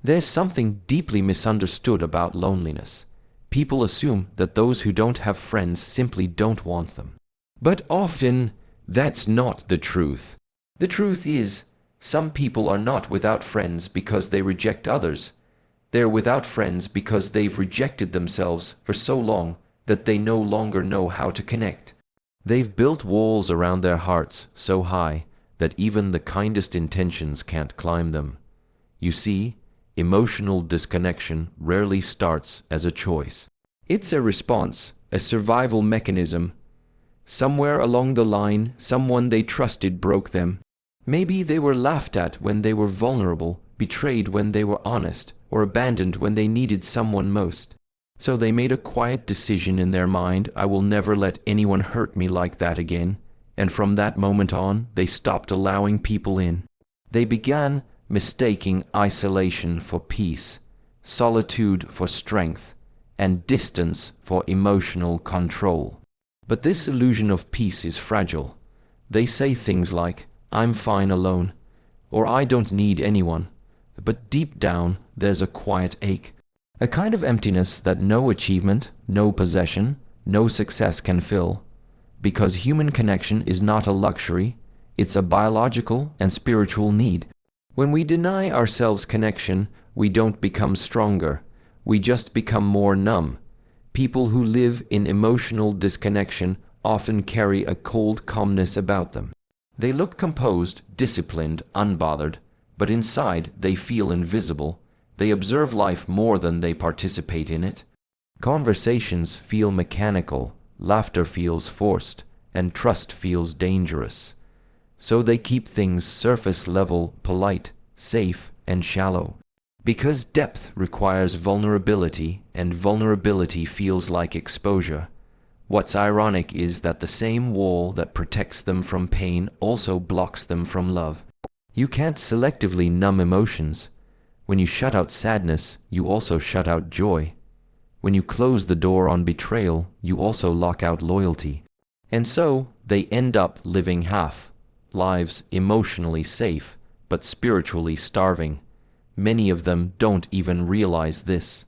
There's something deeply misunderstood about loneliness. People assume that those who don't have friends simply don't want them. But often, that's not the truth. The truth is, some people are not without friends because they reject others. They're without friends because they've rejected themselves for so long that they no longer know how to connect. They've built walls around their hearts so high that even the kindest intentions can't climb them. You see, emotional disconnection rarely starts as a choice. It's a response, a survival mechanism. Somewhere along the line, someone they trusted broke them. Maybe they were laughed at when they were vulnerable, betrayed when they were honest, or abandoned when they needed someone most. So they made a quiet decision in their mind: I will never let anyone hurt me like that again. And from that moment on, they stopped allowing people in. They began mistaking isolation for peace, solitude for strength, and distance for emotional control. But this illusion of peace is fragile. They say things like, I'm fine alone, or I don't need anyone. But deep down, there's a quiet ache, a kind of emptiness that no achievement, no possession, no success can fill. Because human connection is not a luxury, it's a biological and spiritual need. When we deny ourselves connection, we don't become stronger, we just become more numb. People who live in emotional disconnection often carry a cold calmness about them. They look composed, disciplined, unbothered, but inside they feel invisible. They observe life more than they participate in it. Conversations feel mechanical, laughter feels forced, and trust feels dangerous. So they keep things surface level, polite, safe, and shallow. Because depth requires vulnerability, and vulnerability feels like exposure. What's ironic is that the same wall that protects them from pain also blocks them from love. You can't selectively numb emotions. When you shut out sadness, you also shut out joy. When you close the door on betrayal, you also lock out loyalty. And so, they end up living half lives, emotionally safe, but spiritually starving. Many of them don't even realize this.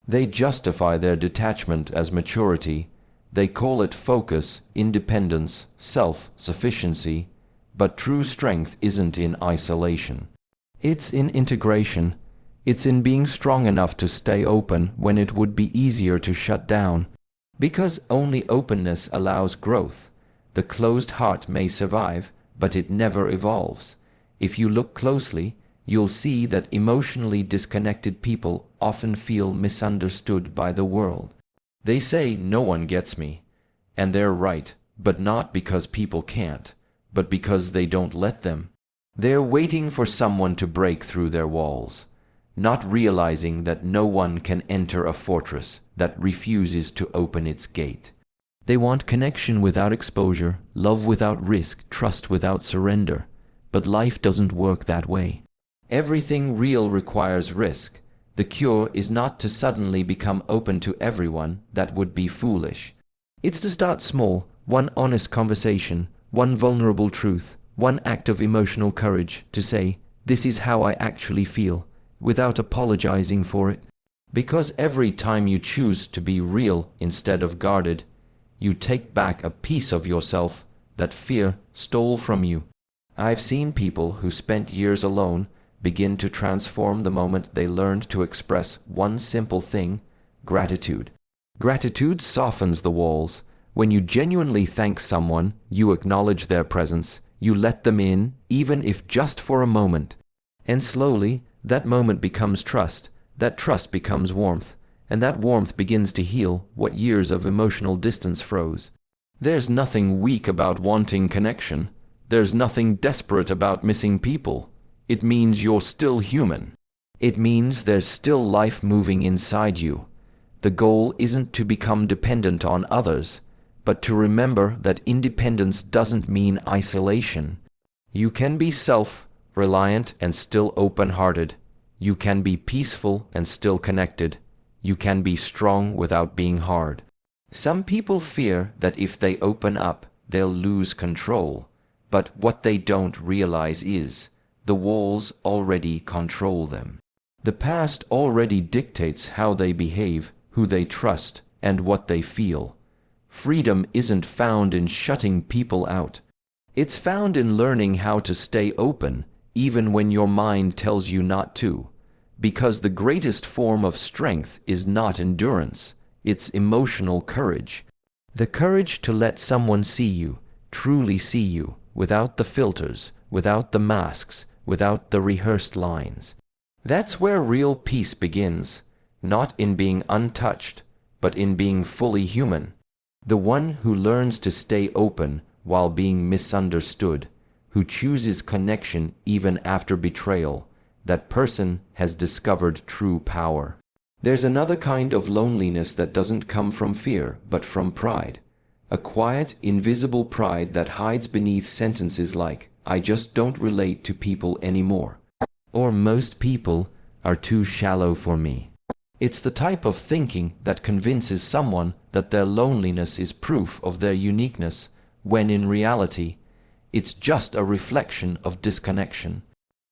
They justify their detachment as maturity. They call it focus, independence, self-sufficiency. But true strength isn't in isolation. It's in integration. It's in being strong enough to stay open when it would be easier to shut down. Because only openness allows growth. The closed heart may survive, but it never evolves. If you look closely, you'll see that emotionally disconnected people often feel misunderstood by the world. They say, no one gets me. And they're right, but not because people can't, but because they don't let them. They're waiting for someone to break through their walls, not realizing that no one can enter a fortress that refuses to open its gate. They want connection without exposure, love without risk, trust without surrender. But life doesn't work that way. Everything real requires risk. The cure is not to suddenly become open to everyone. That would be foolish. It's to start small, one honest conversation, one vulnerable truth, one act of emotional courage to say, this is how I actually feel, without apologizing for it. Because every time you choose to be real instead of guarded, you take back a piece of yourself that fear stole from you. I've seen people who spent years alone begin to transform the moment they learned to express one simple thing: gratitude. Gratitude softens the walls. When you genuinely thank someone, you acknowledge their presence, you let them in, even if just for a moment. And slowly, that moment becomes trust, that trust becomes warmth, and that warmth begins to heal what years of emotional distance froze. There's nothing weak about wanting connection. There's nothing desperate about missing people. It means you're still human. It means there's still life moving inside you. The goal isn't to become dependent on others, but to remember that independence doesn't mean isolation. You can be self-reliant and still open-hearted. You can be peaceful and still connected. You can be strong without being hard. Some people fear that if they open up, they'll lose control. But what they don't realize is, the walls already control them. The past already dictates how they behave, who they trust, and what they feel. Freedom isn't found in shutting people out. It's found in learning how to stay open, even when your mind tells you not to. Because the greatest form of strength is not endurance, it's emotional courage. The courage to let someone see you, truly see you, without the filters, without the masks, without the rehearsed lines. That's where real peace begins, not in being untouched, but in being fully human. The one who learns to stay open while being misunderstood, who chooses connection even after betrayal, that person has discovered true power. There's another kind of loneliness that doesn't come from fear, but from pride. A quiet, invisible pride that hides beneath sentences like, "I just don't relate to people anymore," or "most people are too shallow for me." It's the type of thinking that convinces someone that their loneliness is proof of their uniqueness, when in reality, it's just a reflection of disconnection.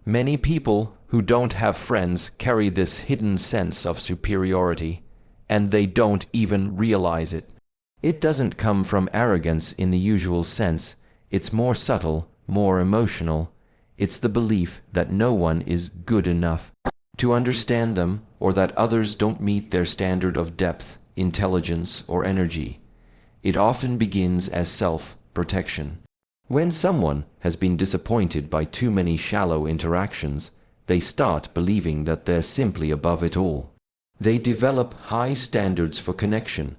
Many people who don't have friends carry this hidden sense of superiority, and they don't even realize it. It doesn't come from arrogance in the usual sense. It's more subtle, more emotional. It's the belief that no one is good enough to understand them, or that others don't meet their standard of depth, intelligence, or energy. It often begins as self-protection. When someone has been disappointed by too many shallow interactions, they start believing that they're simply above it all. They develop high standards for connection,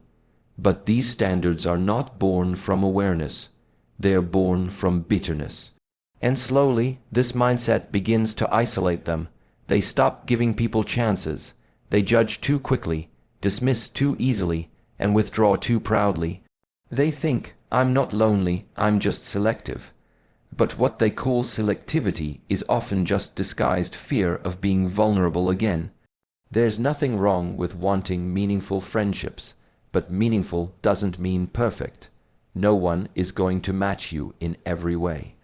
but these standards are not born from awareness. They're born from bitterness. And slowly, this mindset begins to isolate them. They stop giving people chances. They judge too quickly, dismiss too easily, and withdraw too proudly. They think, "I'm not lonely, I'm just selective." But what they call selectivity is often just disguised fear of being vulnerable again. There's nothing wrong with wanting meaningful friendships, but meaningful doesn't mean perfect. No one is going to match you in every way.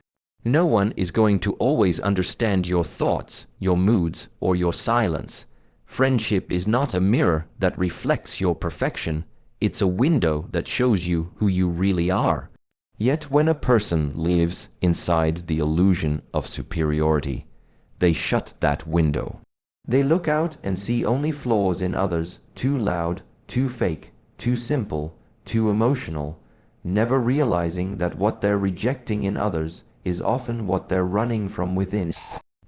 No one is going to always understand your thoughts, your moods, or your silence. Friendship is not a mirror that reflects your perfection. It's a window that shows you who you really are. Yet when a person lives inside the illusion of superiority, they shut that window. They look out and see only flaws in others, too loud, too fake, too simple, too emotional, never realizing that what they're rejecting in others is often what they're running from within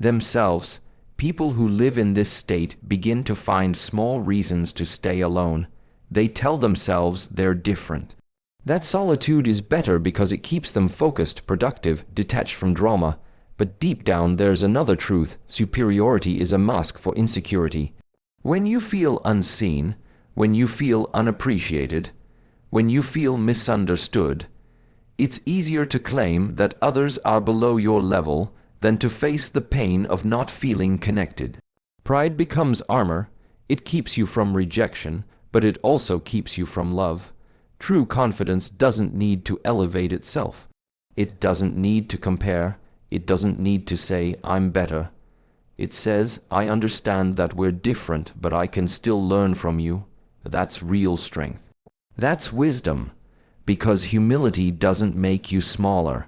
themselves. People who live in this state begin to find small reasons to stay alone. They tell themselves they're different. That solitude is better because it keeps them focused, productive, detached from drama. But deep down there's another truth. Superiority is a mask for insecurity. When you feel unseen, when you feel unappreciated, when you feel misunderstood, it's easier to claim that others are below your level than to face the pain of not feeling connected. Pride becomes armor. It keeps you from rejection, but it also keeps you from love. True confidence doesn't need to elevate itself. It doesn't need to compare. It doesn't need to say, "I'm better." It says, "I understand that we're different, but I can still learn from you." That's real strength. That's wisdom, because humility doesn't make you smaller.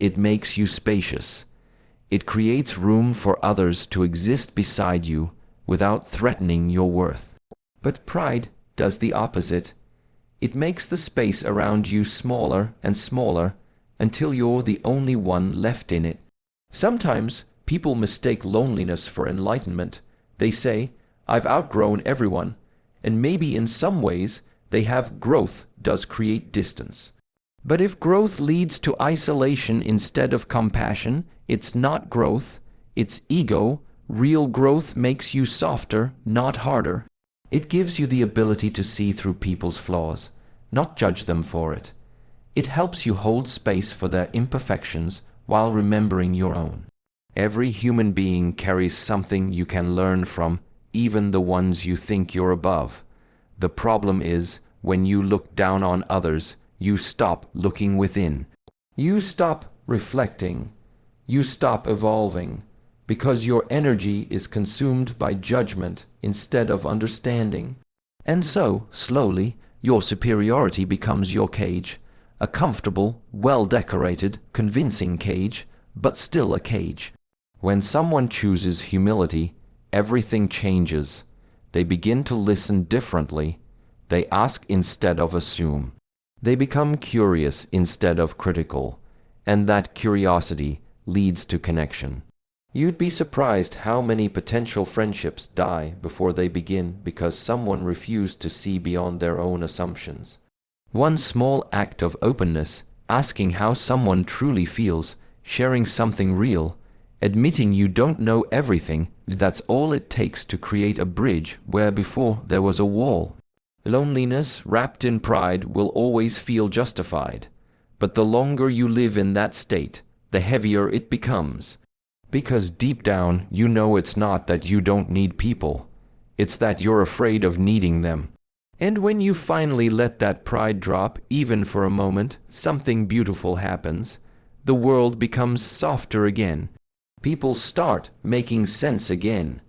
It makes you spacious. It creates room for others to exist beside you without threatening your worth. But pride does the opposite. It makes the space around you smaller and smaller until you're the only one left in it. Sometimes people mistake loneliness for enlightenment. They say, "I've outgrown everyone," and maybe in some ways they have. Growth does create distance. But if growth leads to isolation instead of compassion, it's not growth, it's ego. Real growth makes you softer, not harder. It gives you the ability to see through people's flaws, not judge them for it. It helps you hold space for their imperfections while remembering your own. Every human being carries something you can learn from, even the ones you think you're above. The problem is, when you look down on others, you stop looking within. You stop reflecting. You stop evolving. because your energy is consumed by judgment instead of understanding. And so, slowly, your superiority becomes your cage, a comfortable, well-decorated, convincing cage, but still a cage. When someone chooses humility, everything changes. They begin to listen differently. They ask instead of assume. They become curious instead of critical, and that curiosity leads to connection. You'd be surprised how many potential friendships die before they begin because someone refused to see beyond their own assumptions. One small act of openness, asking how someone truly feels, sharing something real, admitting you don't know everything, that's all it takes to create a bridge where before there was a wall. Loneliness wrapped in pride will always feel justified, but the longer you live in that state, the heavier it becomes. Because deep down you know it's not that you don't need people, it's that you're afraid of needing them. And when you finally let that pride drop, even for a moment, something beautiful happens. The world becomes softer again. People start making sense again.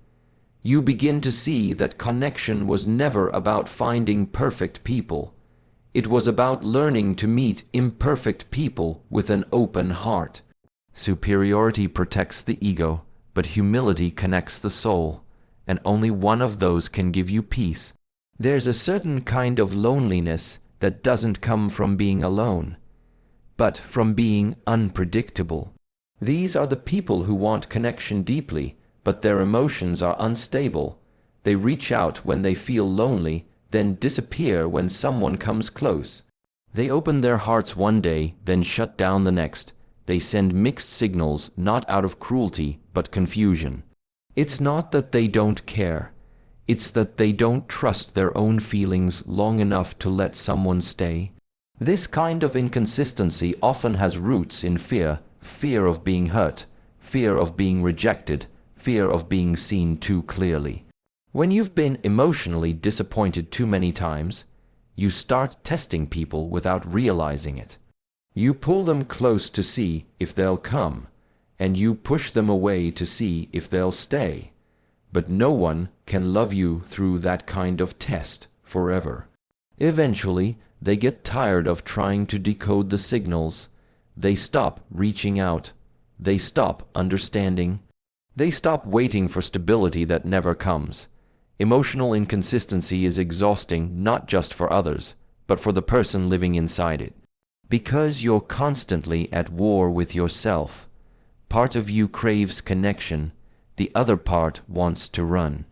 You begin to see that connection was never about finding perfect people. It was about learning to meet imperfect people with an open heart. Superiority protects the ego, but humility connects the soul, and only one of those can give you peace. There's a certain kind of loneliness that doesn't come from being alone, but from being unpredictable. These are the people who want connection deeply, but their emotions are unstable. They reach out when they feel lonely, then disappear when someone comes close. They open their hearts one day, then shut down the next. They send mixed signals, not out of cruelty, but confusion. It's not that they don't care. It's that they don't trust their own feelings long enough to let someone stay. This kind of inconsistency often has roots in fear, fear of being hurt, fear of being rejected, fear of being seen too clearly. When you've been emotionally disappointed too many times, you start testing people without realizing it. You pull them close to see if they'll come, and you push them away to see if they'll stay. But no one can love you through that kind of test forever. Eventually, they get tired of trying to decode the signals. They stop reaching out. They stop understanding. They stop waiting for stability that never comes. Emotional inconsistency is exhausting not just for others, but for the person living inside it. Because you're constantly at war with yourself. Part of you craves connection, the other part wants to run.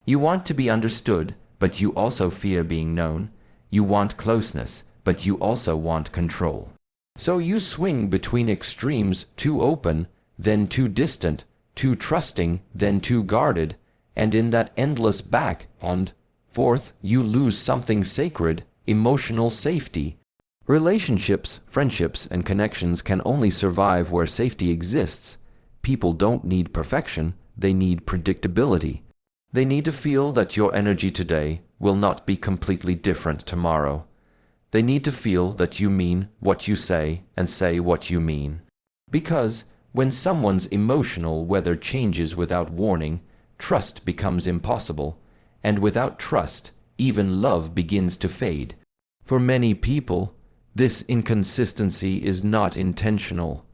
You want to be understood, but you also fear being known. You want closeness, but you also want control. So you swing between extremes, too open, then too distant, too trusting, then too guarded, and in that endless back and forth you lose something sacred, emotional safety. Relationships, friendships, and connections can only survive where safety exists. People don't need perfection, they need predictability. They need to feel that your energy today will not be completely different tomorrow. They need to feel that you mean what you say and say what you mean. Because when someone's emotional weather changes without warning, trust becomes impossible, and without trust, even love begins to fade. For many people, this inconsistency is not intentional.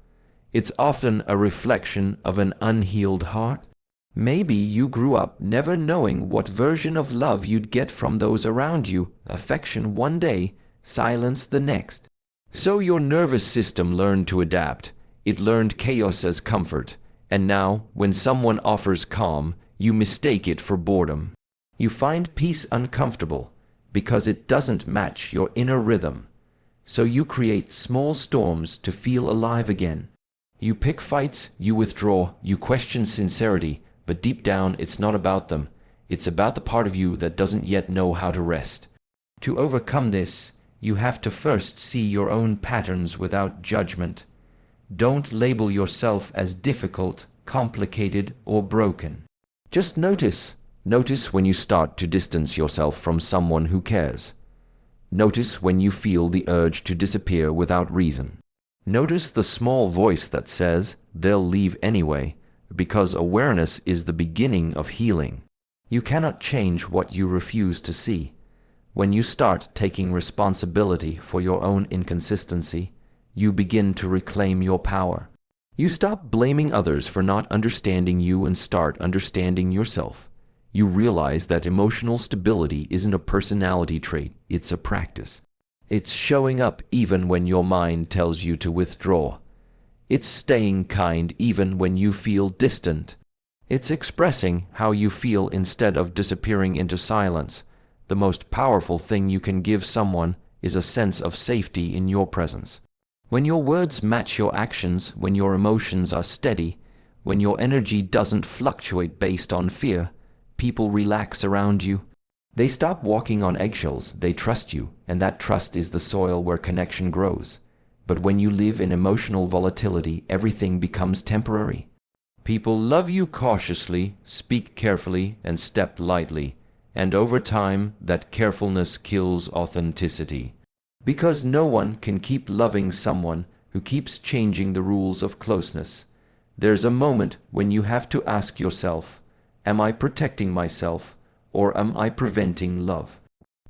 It's often a reflection of an unhealed heart. Maybe you grew up never knowing what version of love you'd get from those around you, affection one day, silence the next. So your nervous system learned to adapt. It learned chaos as comfort, and now, when someone offers calm, you mistake it for boredom. You find peace uncomfortable because it doesn't match your inner rhythm. So you create small storms to feel alive again. You pick fights, you withdraw, you question sincerity, but deep down it's not about them. It's about the part of you that doesn't yet know how to rest. To overcome this, you have to first see your own patterns without judgment. Don't label yourself as difficult, complicated, or broken. Just notice. Notice when you start to distance yourself from someone who cares. Notice when you feel the urge to disappear without reason. Notice the small voice that says, they'll leave anyway, because awareness is the beginning of healing. You cannot change what you refuse to see. When you start taking responsibility for your own inconsistency, you begin to reclaim your power. You stop blaming others for not understanding you and start understanding yourself. You realize that emotional stability isn't a personality trait, it's a practice. It's showing up even when your mind tells you to withdraw. It's staying kind even when you feel distant. It's expressing how you feel instead of disappearing into silence. The most powerful thing you can give someone is a sense of safety in your presence. When your words match your actions, when your emotions are steady, when your energy doesn't fluctuate based on fear, people relax around you. They stop walking on eggshells, they trust you, and that trust is the soil where connection grows. But when you live in emotional volatility, everything becomes temporary. People love you cautiously, speak carefully, and step lightly, and over time, that carefulness kills authenticity. Because no one can keep loving someone who keeps changing the rules of closeness. There's a moment when you have to ask yourself, am I protecting myself, or am I preventing love?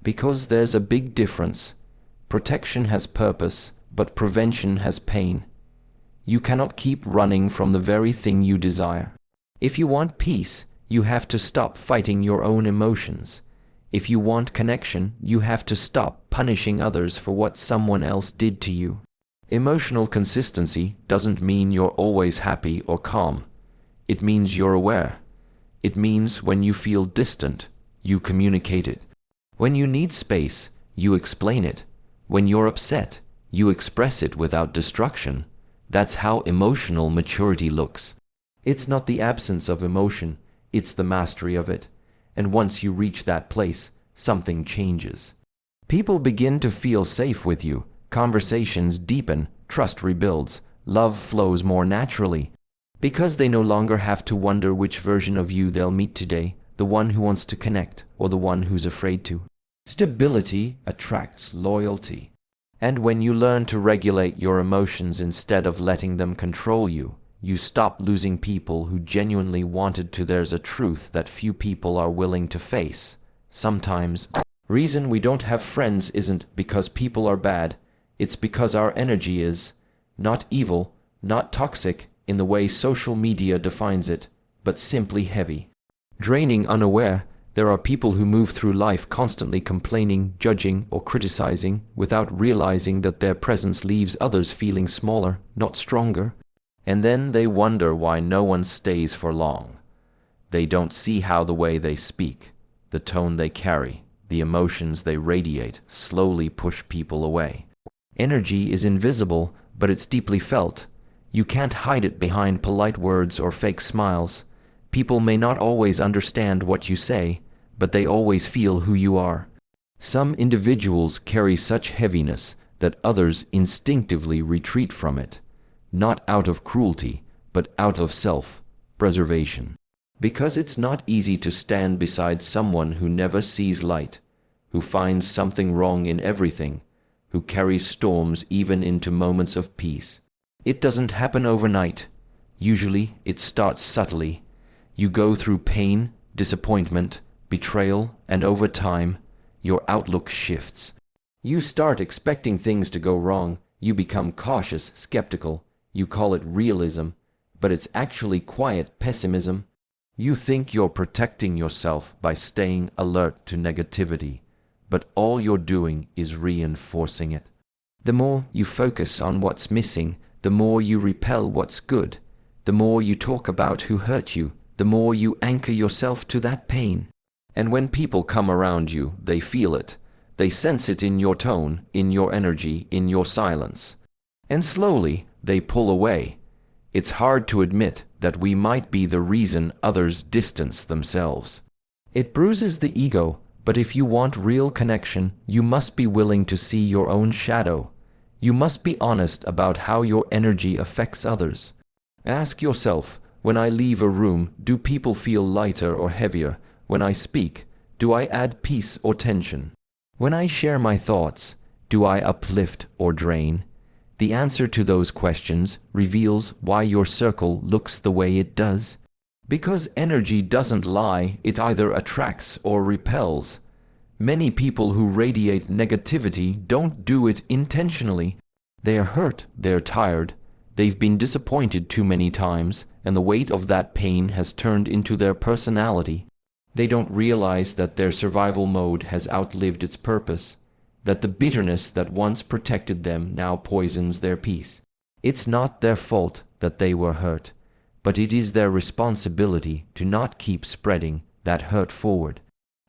Because there's a big difference. Protection has purpose, but prevention has pain. You cannot keep running from the very thing you desire. If you want peace, you have to stop fighting your own emotions. If you want connection, you have to stop punishing others for what someone else did to you. Emotional consistency doesn't mean you're always happy or calm. It means you're aware. It means when you feel distant, you communicate it. When you need space, you explain it. When you're upset, you express it without destruction. That's how emotional maturity looks. It's not the absence of emotion, it's the mastery of it. And once you reach that place, something changes. People begin to feel safe with you. Conversations deepen, trust rebuilds, love flows more naturally. Because they no longer have to wonder which version of you they'll meet today, the one who wants to connect or the one who's afraid to. Stability attracts loyalty. And when you learn to regulate your emotions instead of letting them control you, you stop losing people who genuinely wanted to. There's a truth that few people are willing to face. Sometimes, reason we don't have friends isn't because people are bad, it's because our energy is not evil, not toxic in the way social media defines it, but simply heavy. Draining unaware, there are people who move through life constantly complaining, judging, or criticizing without realizing that their presence leaves others feeling smaller, not stronger. And then they wonder why no one stays for long. They don't see how the way they speak, the tone they carry, the emotions they radiate slowly push people away. Energy is invisible, but it's deeply felt. You can't hide it behind polite words or fake smiles. People may not always understand what you say, but they always feel who you are. Some individuals carry such heaviness that others instinctively retreat from it, not out of cruelty, but out of self-preservation. Because it's not easy to stand beside someone who never sees light, who finds something wrong in everything, who carries storms even into moments of peace. It doesn't happen overnight. Usually, it starts subtly. You go through pain, disappointment, betrayal, and over time, your outlook shifts. You start expecting things to go wrong. You become cautious, skeptical. You call it realism, but it's actually quiet pessimism. You think you're protecting yourself by staying alert to negativity, but all you're doing is reinforcing it. The more you focus on what's missing, the more you repel what's good. The more you talk about who hurt you, the more you anchor yourself to that pain. And when people come around you, they feel it. They sense it in your tone, in your energy, in your silence. And slowly, they pull away. It's hard to admit that we might be the reason others distance themselves. It bruises the ego, but if you want real connection, you must be willing to see your own shadow. You must be honest about how your energy affects others. Ask yourself, when I leave a room, do people feel lighter or heavier? When I speak, do I add peace or tension? When I share my thoughts, do I uplift or drain? The answer to those questions reveals why your circle looks the way it does. Because energy doesn't lie, it either attracts or repels. Many people who radiate negativity don't do it intentionally. They're hurt, they're tired, they've been disappointed too many times, and the weight of that pain has turned into their personality. They don't realize that their survival mode has outlived its purpose, that the bitterness that once protected them now poisons their peace. It's not their fault that they were hurt, but it is their responsibility to not keep spreading that hurt forward.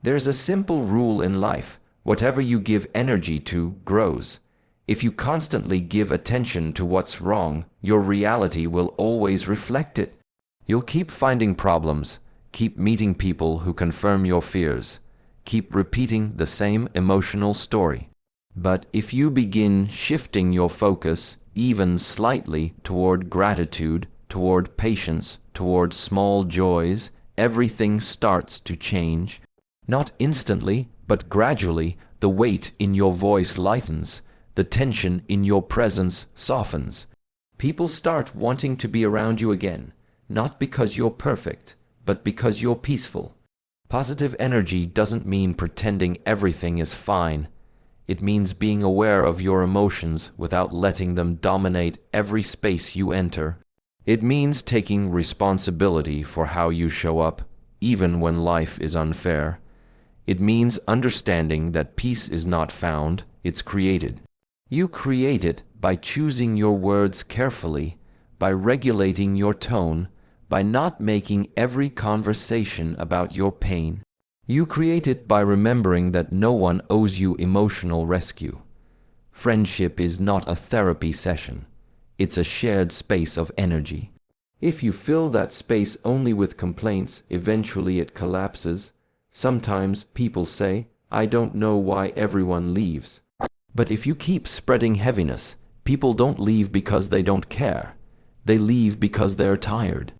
There's a simple rule in life: whatever you give energy to grows. If you constantly give attention to what's wrong, your reality will always reflect it. You'll keep finding problems, keep meeting people who confirm your fears, keep repeating the same emotional story. But if you begin shifting your focus, even slightly, toward gratitude, toward patience, toward small joys, everything starts to change. Not instantly, but gradually, the weight in your voice lightens, the tension in your presence softens. People start wanting to be around you again, not because you're perfect, but because you're peaceful. Positive energy doesn't mean pretending everything is fine. It means being aware of your emotions without letting them dominate every space you enter. It means taking responsibility for how you show up, even when life is unfair. It means understanding that peace is not found, it's created. You create it by choosing your words carefully, by regulating your tone, by not making every conversation about your pain. You create it by remembering that no one owes you emotional rescue. Friendship is not a therapy session. It's a shared space of energy. If you fill that space only with complaints, eventually it collapses. Sometimes people say, "I don't know why everyone leaves." But if you keep spreading heaviness, people don't leave because they don't care. They leave because they're tired.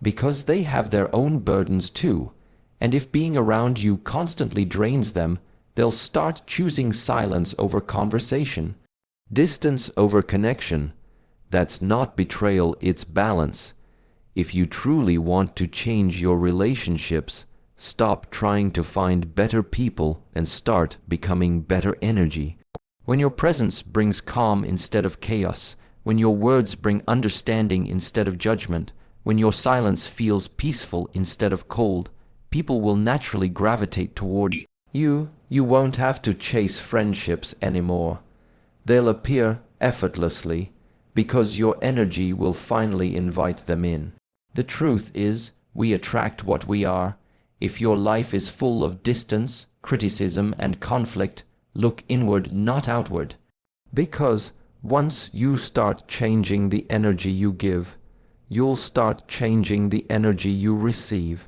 Because they have their own burdens too. And if being around you constantly drains them, they'll start choosing silence over conversation, distance over connection. That's not betrayal, it's balance. If you truly want to change your relationships, stop trying to find better people and start becoming better energy. When your presence brings calm instead of chaos, when your words bring understanding instead of judgment, when your silence feels peaceful instead of cold, people will naturally gravitate toward you. You won't have to chase friendships anymore. They'll appear effortlessly because your energy will finally invite them in. The truth is, we attract what we are. If your life is full of distance, criticism, and conflict, look inward, not outward. Because once you start changing the energy you give, you'll start changing the energy you receive.